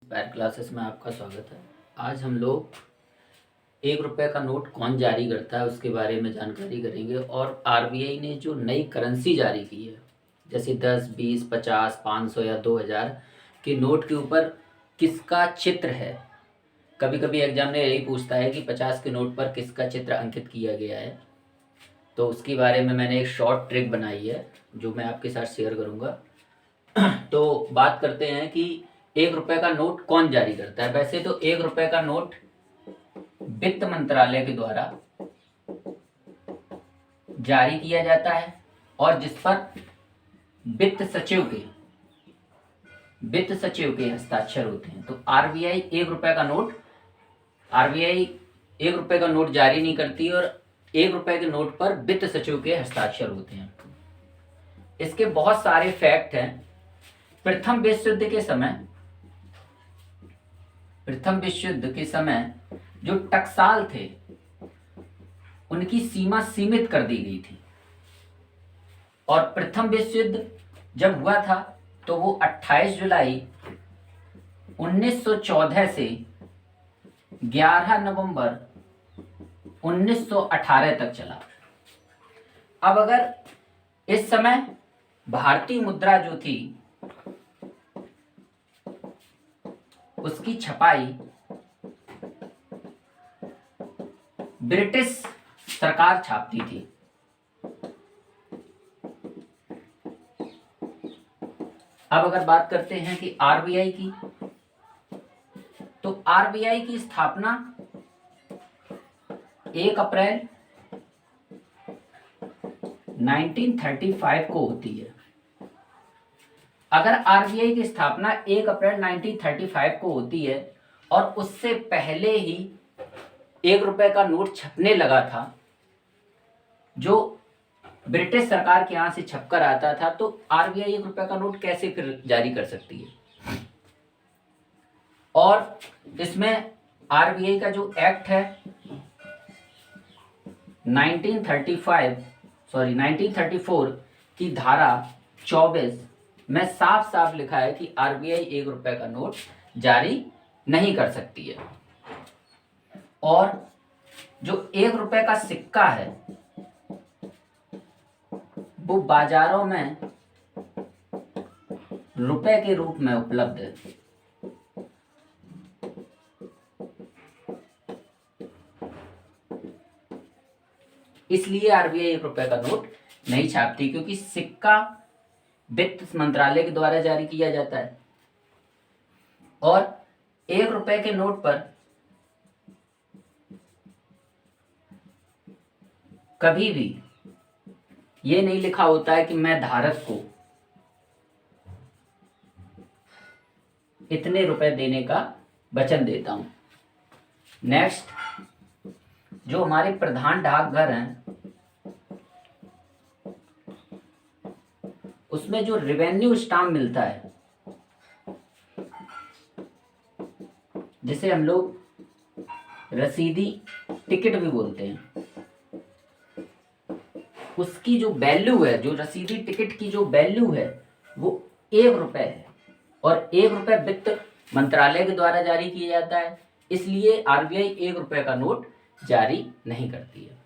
बैर क्लासेस में आपका स्वागत है। आज हम लोग 1 रुपये का नोट कौन जारी करता है उसके बारे में जानकारी करेंगे और आरबीआई ने जो नई करेंसी जारी की है, जैसे 10, 20, 50, 500 या 2000 के नोट के ऊपर किसका चित्र है। कभी कभी एग्जाम में यही पूछता है कि 50 के नोट पर किसका चित्र अंकित किया गया है, तो उसके बारे में मैंने एक शॉर्ट ट्रिक बनाई है जो मैं आपके साथ शेयर करूँगा। तो बात करते हैं कि 1 रुपये का नोट कौन जारी करता है। वैसे तो 1 रुपये का नोट वित्त मंत्रालय के द्वारा जारी किया जाता है और जिस पर वित्त सचिव के हस्ताक्षर होते हैं। तो आरबीआई 1 रुपये का नोट जारी नहीं करती और 1 रुपये के नोट पर वित्त सचिव के हस्ताक्षर होते हैं। इसके बहुत सारे फैक्ट हैं। प्रथम विश्व युद्ध के समय जो टकसाल थे उनकी सीमा सीमित कर दी गई थी और प्रथम विश्व युद्ध जब हुआ था तो वो 28 जुलाई 1914 से 11 नवंबर 1918 तक चला। अब अगर इस समय भारतीय मुद्रा जो थी उसकी छपाई ब्रिटिश सरकार छापती थी। अब अगर बात करते हैं कि आरबीआई की, तो आरबीआई की स्थापना 1 अप्रैल 1935 को होती है। अगर आरबीआई की स्थापना 1 अप्रैल 1935 को होती है और उससे पहले ही 1 रुपये का नोट छपने लगा था जो ब्रिटिश सरकार के यहाँ से छपकर आता था, तो आरबीआई 1 रुपये का नोट कैसे फिर जारी कर सकती है। और इसमें आरबीआई का जो एक्ट है 1934 की धारा 24 में साफ साफ लिखा है कि आरबीआई 1 रुपये का नोट जारी नहीं कर सकती है। और जो 1 रुपये का सिक्का है वो बाजारों में रुपए के रूप में उपलब्ध है। इसलिए आरबीआई 1 रुपये का नोट नहीं छापती, क्योंकि सिक्का वित्त मंत्रालय के द्वारा जारी किया जाता है और 1 रुपये के नोट पर कभी भी ये नहीं लिखा होता है कि मैं धारक को इतने रुपए देने का वचन देता हूं। नेक्स्ट, जो हमारे प्रधान डाकघर हैं उसमें जो रेवेन्यू स्टाम्प मिलता है, जिसे हम लोग रसीदी टिकट भी बोलते हैं, उसकी जो वैल्यू है, जो रसीदी टिकट की जो वैल्यू है वो 1 रुपये है और 1 रुपये वित्त मंत्रालय के द्वारा जारी किया जाता है। इसलिए आरबीआई 1 रुपये का नोट जारी नहीं करती है।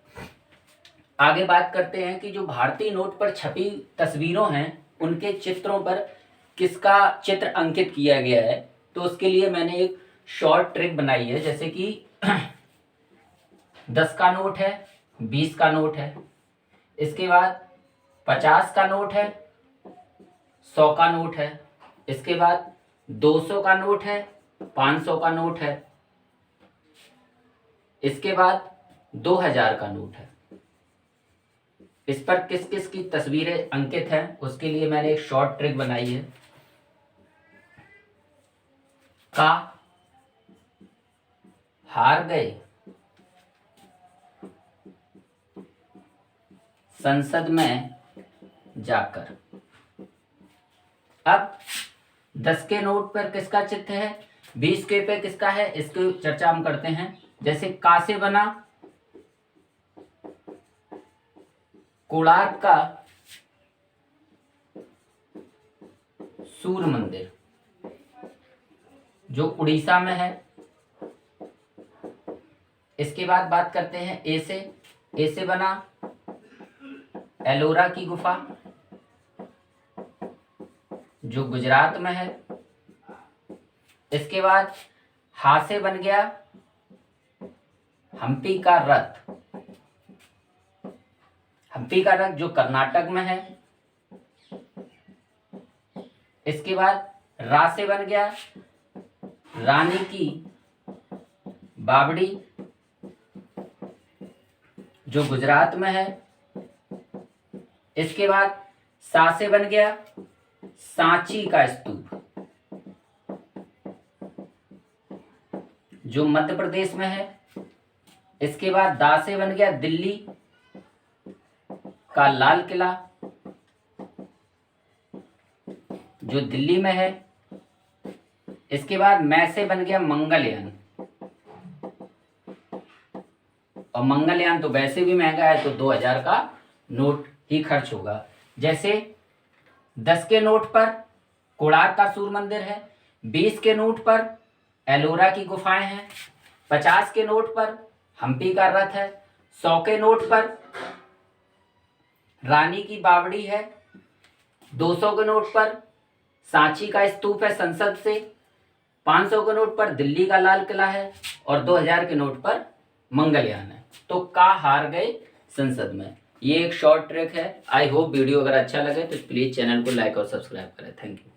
आगे बात करते हैं कि जो भारतीय नोट पर छपी तस्वीरों हैं उनके चित्रों पर किसका चित्र अंकित किया गया है। तो उसके लिए मैंने एक शॉर्ट ट्रिक बनाई है। जैसे कि 10 का नोट है, 20 का नोट है, इसके बाद 50 का नोट है, 100 का नोट है, इसके बाद 200 का नोट है, 500 का नोट है, इसके बाद 2000 का नोट है। इस पर किस किस की तस्वीरें अंकित हैं उसके लिए मैंने एक शॉर्ट ट्रिक बनाई है। का हार गए संसद में जाकर। अब 10 के नोट पर किसका चित्र है, 20 के पे किसका है, इसकी चर्चा हम करते हैं। जैसे का से बना कोणार्क का सूर्य मंदिर, जो उड़ीसा में है। इसके बाद बात करते हैं ए से बना एलोरा की गुफा जो गुजरात में है। इसके बाद हा से बन गया हम्पी का रथ जो कर्नाटक में है। इसके बाद रा से बन गया रानी की बावड़ी जो गुजरात में है। इसके बाद सा से बन गया सांची का स्तूप जो मध्य प्रदेश में है। इसके बाद दा से बन गया दिल्ली का लाल किला जो दिल्ली में है। इसके बाद मै से बन गया मंगलयान, और मंगलयान तो वैसे भी महंगा है, तो 2000 का नोट ही खर्च होगा। जैसे 10 के नोट पर कोणार्क का सूर्य मंदिर है, 20 के नोट पर एलोरा की गुफाएं हैं, 50 के नोट पर हम्पी का रथ है, 100 के नोट पर रानी की बावड़ी है, 200 के नोट पर सांची का स्तूप है संसद से, 500 के नोट पर दिल्ली का लाल किला है, और 2000 के नोट पर मंगलयान है। तो का हार गए संसद में। ये एक शॉर्ट ट्रिक है। आई होप वीडियो अगर अच्छा लगे तो प्लीज चैनल को लाइक और सब्सक्राइब करें। Thank you.